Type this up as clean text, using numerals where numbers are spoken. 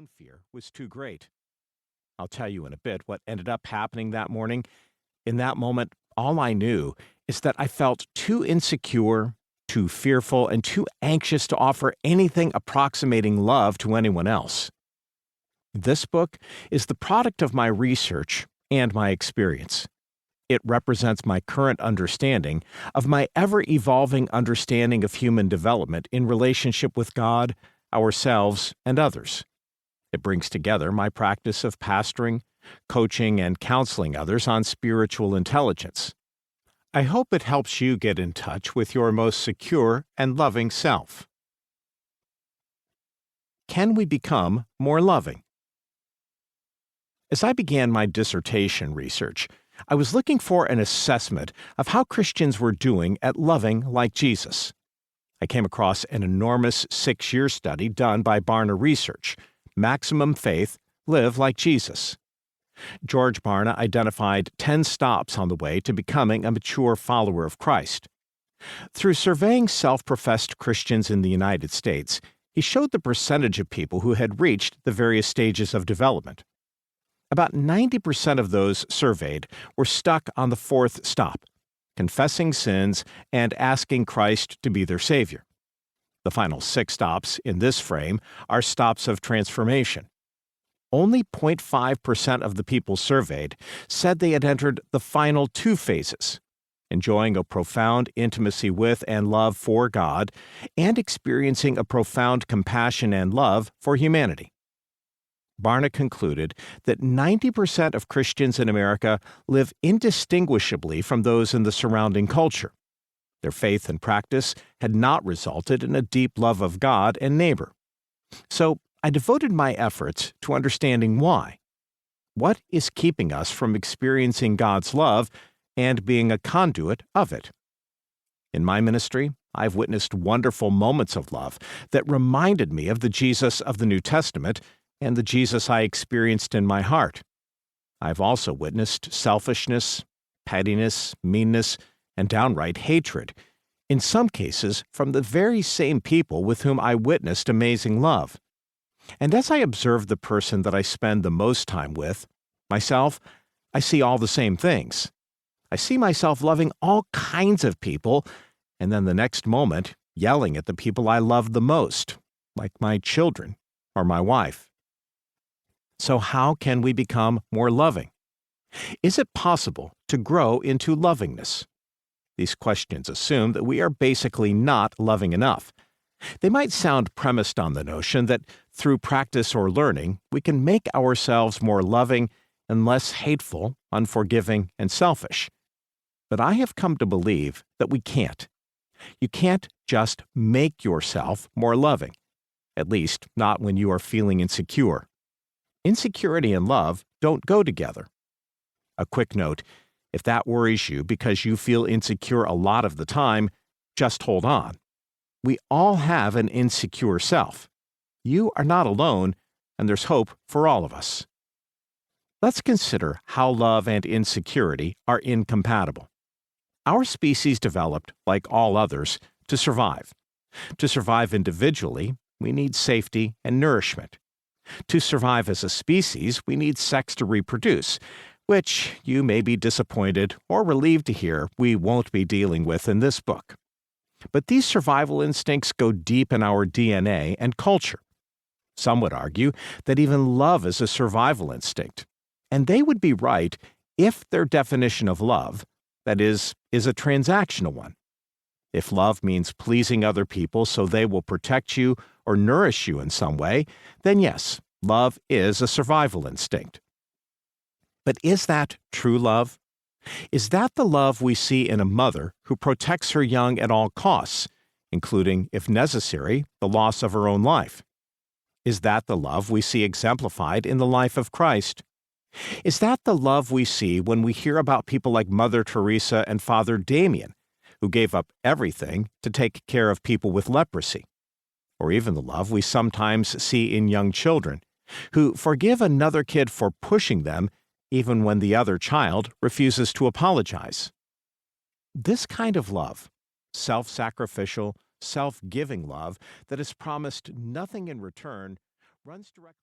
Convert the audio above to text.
own fear was too great. I'll tell you in a bit what ended up happening that morning. In that moment, all I knew is that I felt too insecure, too fearful, and too anxious to offer anything approximating love to anyone else. This book is the product of my research and my experience. It represents my current understanding of my ever-evolving understanding of human development in relationship with God, ourselves, and others. It brings together my practice of pastoring, coaching, and counseling others on spiritual intelligence. I hope it helps you get in touch with your most secure and loving self. Can we become more loving? As I began my dissertation research, I was looking for an assessment of how Christians were doing at loving like Jesus. I came across an enormous 6-year study done by Barna Research, Maximum Faith, Live Like Jesus. George Barna identified 10 stops on the way to becoming a mature follower of Christ. Through surveying self-professed Christians in the United States, he showed the percentage of people who had reached the various stages of development. About 90% of those surveyed were stuck on the 4th stop, confessing sins and asking Christ to be their Savior. The final 6 stops in this frame are stops of transformation. Only 0.5% of the people surveyed said they had entered the final 2 phases, enjoying a profound intimacy with and love for God and experiencing a profound compassion and love for humanity. Barna concluded that 90% of Christians in America live indistinguishably from those in the surrounding culture. Their faith and practice had not resulted in a deep love of God and neighbor. So I devoted my efforts to understanding why. What is keeping us from experiencing God's love and being a conduit of it? In my ministry, I've witnessed wonderful moments of love that reminded me of the Jesus of the New Testament and the Jesus I experienced in my heart. I've also witnessed selfishness, pettiness, meanness, and downright hatred, in some cases from the very same people with whom I witnessed amazing love. And as I observe the person that I spend the most time with, myself, I see all the same things. I see myself loving all kinds of people, and then the next moment yelling at the people I love the most, like my children or my wife. So how can we become more loving? Is it possible to grow into lovingness? These questions assume that we are basically not loving enough. They might sound premised on the notion that through practice or learning, we can make ourselves more loving and less hateful, unforgiving, and selfish. But I have come to believe that we can't. You can't just make yourself more loving, at least not when you are feeling insecure. Insecurity and love don't go together. A quick note, if that worries you because you feel insecure a lot of the time, just hold on. We all have an insecure self. You are not alone, and there's hope for all of us. Let's consider how love and insecurity are incompatible. Our species developed, like all others, to survive. To survive individually, we need safety and nourishment. To survive as a species, we need sex to reproduce, which you may be disappointed or relieved to hear we won't be dealing with in this book. But these survival instincts go deep in our DNA and culture. Some would argue that even love is a survival instinct, and they would be right if their definition of love, that is a transactional one. If love means pleasing other people so they will protect you or nourish you in some way, then yes, love is a survival instinct. But is that true love? Is that the love we see in a mother who protects her young at all costs, including, if necessary, the loss of her own life? Is that the love we see exemplified in the life of Christ? Is that the love we see when we hear about people like Mother Teresa and Father Damien, who gave up everything to take care of people with leprosy? Or even the love we sometimes see in young children, who forgive another kid for pushing them even when the other child refuses to apologize? This kind of love, self-sacrificial, self-giving love that is promised nothing in return, runs directly